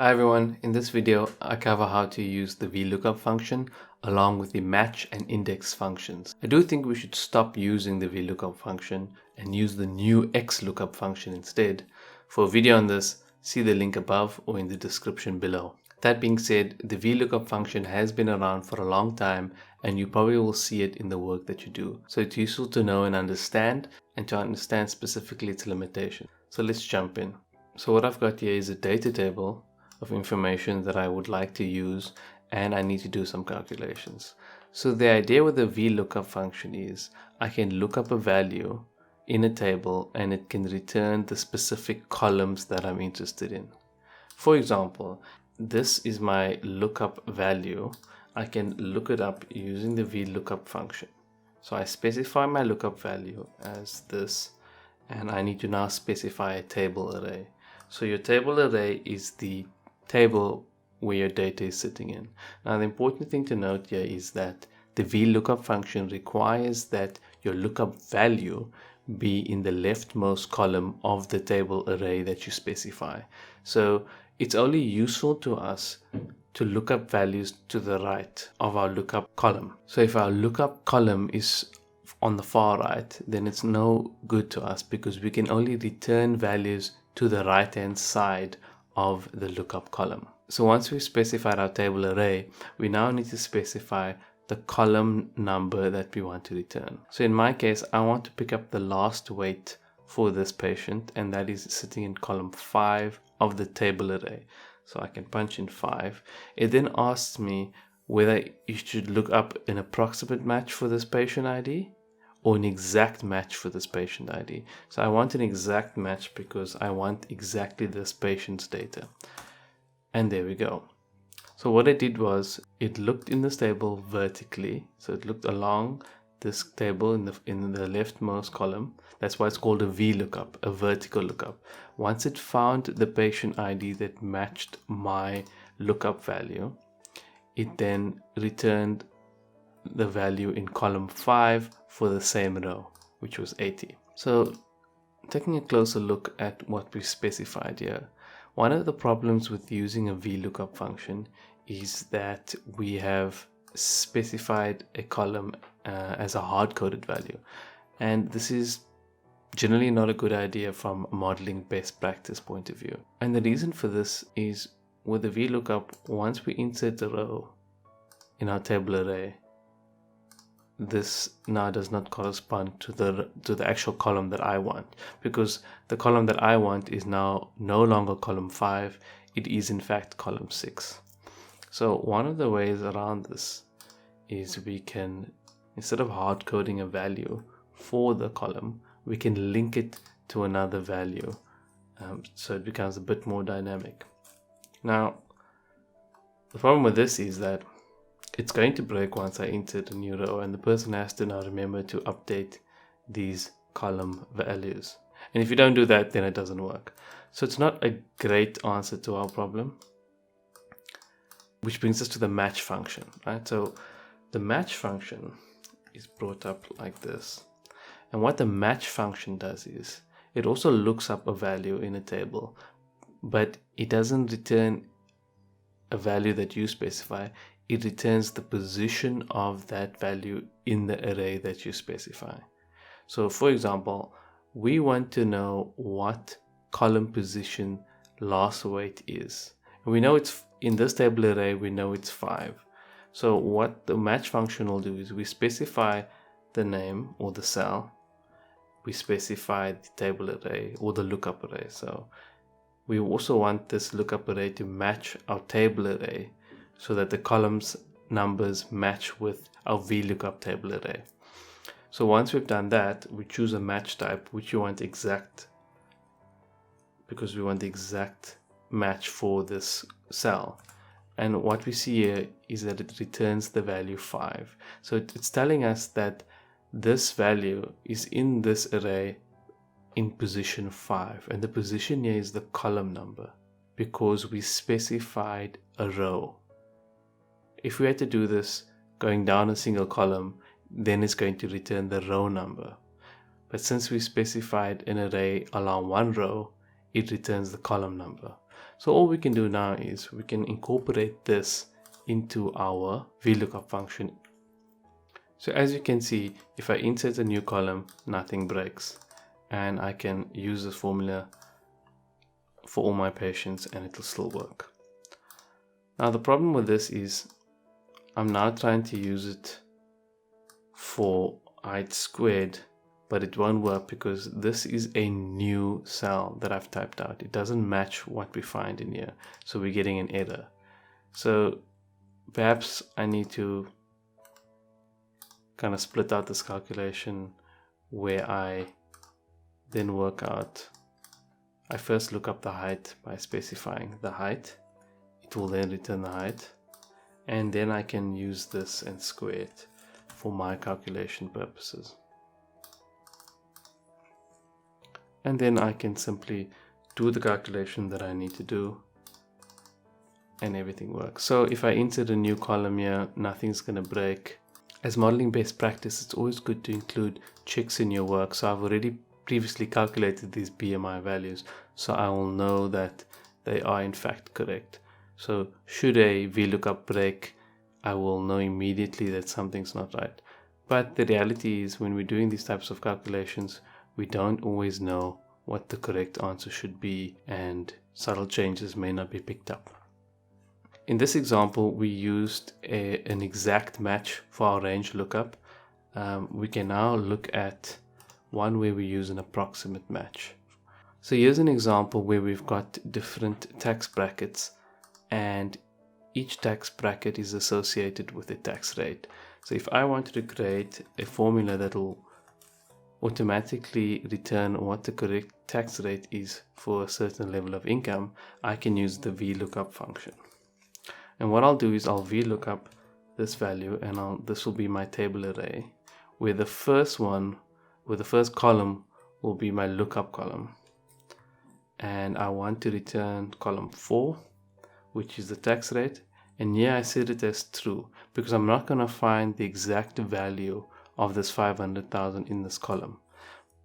Hi everyone, in this video I cover how to use the VLOOKUP function along with the match and index functions. I do think we should stop using the VLOOKUP function and use the new XLOOKUP function instead. For a video on this, see the link above or in the description below. That being said, the VLOOKUP function has been around for a long time and you probably will see it in the work that you do. So it's useful to know and to understand specifically its limitations. So let's jump in. So what I've got here is a data table of information that I would like to use, and I need to do some calculations. So the idea with the VLOOKUP function is I can look up a value in a table and it can return the specific columns that I'm interested in. For example, this is my lookup value. I can look it up using the VLOOKUP function. So I specify my lookup value as this, and I need to now specify a table array. So your table array is the table where your data is sitting in. Now the important thing to note here is that the VLOOKUP function requires that your lookup value be in the leftmost column of the table array that you specify. So it's only useful to us to look up values to the right of our lookup column. So if our lookup column is on the far right, then it's no good to us because we can only return values to the right hand side of the lookup column. So once we've specified our table array, we now need to specify the column number that we want to return. So in my case, I want to pick up the last weight for this patient, and that is sitting in column 5 of the table array. So I can punch in 5. It then asks me whether you should look up an approximate match for this patient ID or an exact match for this patient ID. So I want an exact match because I want exactly this patient's data. And there we go. So what I did was it looked in this table vertically. So it looked along this table in the leftmost column. That's why it's called a VLOOKUP, a vertical lookup. Once it found the patient ID that matched my lookup value, it then returned the value in column 5 for the same row, which was 80. So taking a closer look at what we specified here, one of the problems with using a VLOOKUP function is that we have specified a column as a hard-coded value, and this is generally not a good idea from a modeling best practice point of view. And the reason for this is with the VLOOKUP, once we insert a row in our table array, this now does not correspond to the actual column that I want, because the column that I want is now no longer column 5, it is in fact column 6. So one of the ways around this is we can, instead of hard coding a value for the column, we can link it to another value, so it becomes a bit more dynamic. Now the problem with this is that it's going to break once I insert a new row, and the person has to now remember to update these column values. And if you don't do that, then it doesn't work. So it's not a great answer to our problem, which brings us to the match function, right? So the match function is brought up like this. And what the match function does is it also looks up a value in a table, but it doesn't return a value that you specify. It returns the position of that value in the array that you specify. So for example, we want to know what column position last weight is. And we know it's in this table array, we know it's 5. So what the match function will do is we specify the name or the cell, we specify the table array or the lookup array. So we also want this lookup array to match our table array, so that the columns numbers match with our VLOOKUP table array. So once we've done that, we choose a match type, which you want exact, because we want the exact match for this cell. And what we see here is that it returns the value 5. So it's telling us that this value is in this array in position 5, and the position here is the column number because we specified a row. If we had to do this going down a single column, then it's going to return the row number. But since we specified an array along one row, it returns the column number. So all we can do now is we can incorporate this into our VLOOKUP function. So as you can see, if I insert a new column, nothing breaks, and I can use this formula for all my patients and it'll still work. Now the problem with this is I'm now trying to use it for height squared, but it won't work because this is a new cell that I've typed out. It doesn't match what we find in here, so we're getting an error. So perhaps I need to kind of split out this calculation where I then work out. I first look up the height by specifying the height. It will then return the height, and then I can use this and square it for my calculation purposes. And then I can simply do the calculation that I need to do and everything works. So if I insert a new column here, nothing's going to break. As modeling best practice, it's always good to include checks in your work. So I've already previously calculated these BMI values, so I will know that they are in fact correct. So should a VLOOKUP break, I will know immediately that something's not right. But the reality is, when we're doing these types of calculations, we don't always know what the correct answer should be, and subtle changes may not be picked up. In this example, we used an exact match for our range lookup. We can now look at one where we use an approximate match. So here's an example where we've got different tax brackets, and each tax bracket is associated with a tax rate. So if I wanted to create a formula that will automatically return what the correct tax rate is for a certain level of income, I can use the VLOOKUP function. And what I'll do is I'll VLOOKUP this value, and this will be my table array, where the first column will be my lookup column. And I want to return column 4, which is the tax rate. And here I set it as true because I'm not going to find the exact value of this 500,000 in this column.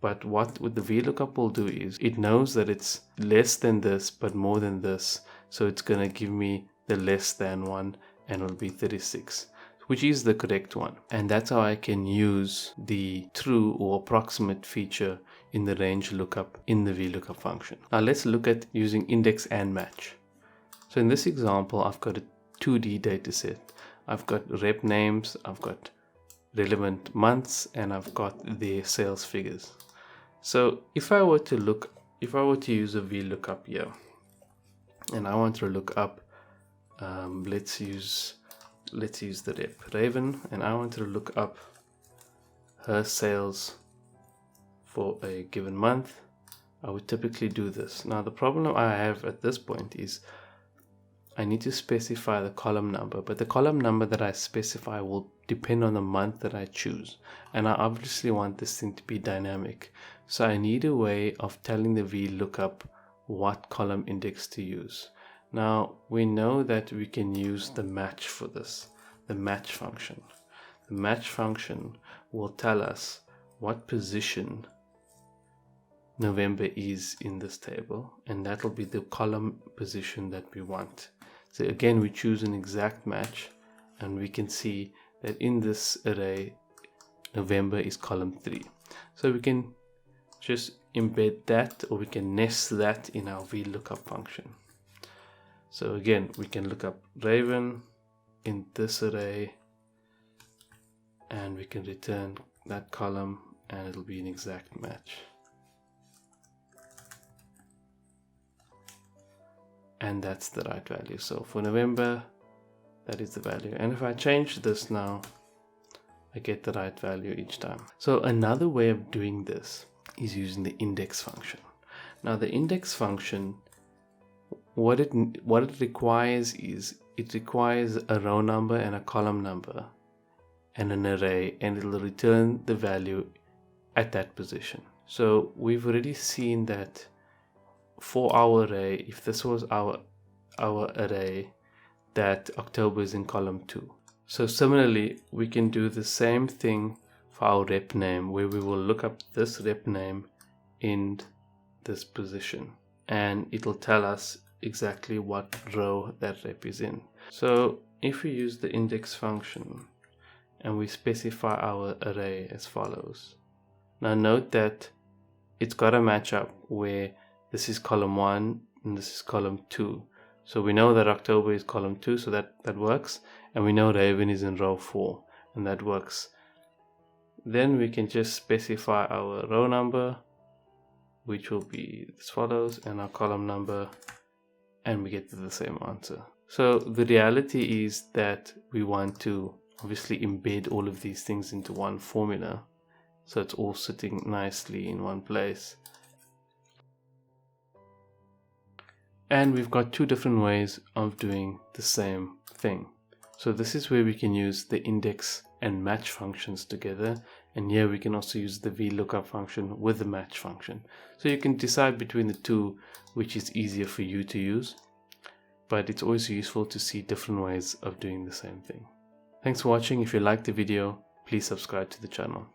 But what the VLOOKUP will do is it knows that it's less than this but more than this, so it's going to give me the less than one, and it'll be 36, which is the correct one. And that's how I can use the true or approximate feature in the range lookup in the VLOOKUP function. Now let's look at using index and match. So in this example, I've got a 2D data set. I've got rep names, I've got relevant months, and I've got their sales figures. So if I were to use a VLOOKUP here, and I want to look up, let's use the rep Raven, and I want to look up her sales for a given month, I would typically do this. Now the problem I have at this point is I need to specify the column number, but the column number that I specify will depend on the month that I choose, and I obviously want this thing to be dynamic. So I need a way of telling the VLOOKUP what column index to use. Now we know that we can use the match for this, the match function. The match function will tell us what position November is in this table, and that will be the column position that we want. So again, we choose an exact match, and we can see that in this array, November is column 3. So we can just embed that, or we can nest that in our VLOOKUP function. So again, we can look up Raven in this array, and we can return that column, and it'll be an exact match. And that's the right value. So for November, that is the value. And if I change this now, I get the right value each time. So another way of doing this is using the index function. Now the index function, what it requires is it requires a row number and a column number and an array, and it'll return the value at that position. So we've already seen that for our array, if this was our array, that October is in column 2. So similarly, we can do the same thing for our rep name, where we will look up this rep name in this position, and it'll tell us exactly what row that rep is in. So if we use the index function and we specify our array as follows. Now note that it's got to match up where this is column 1 and this is column 2. So we know that October is column 2, so that works. And we know Raven is in row 4, and that works. Then we can just specify our row number, which will be as follows, and our column number, and we get the same answer. So the reality is that we want to obviously embed all of these things into one formula, so it's all sitting nicely in one place. And we've got two different ways of doing the same thing. So this is where we can use the index and match functions together, and here we can also use the VLOOKUP function with the match function. So you can decide between the two which is easier for you to use, but it's always useful to see different ways of doing the same thing. Thanks for watching. If you liked the video, please subscribe to the channel.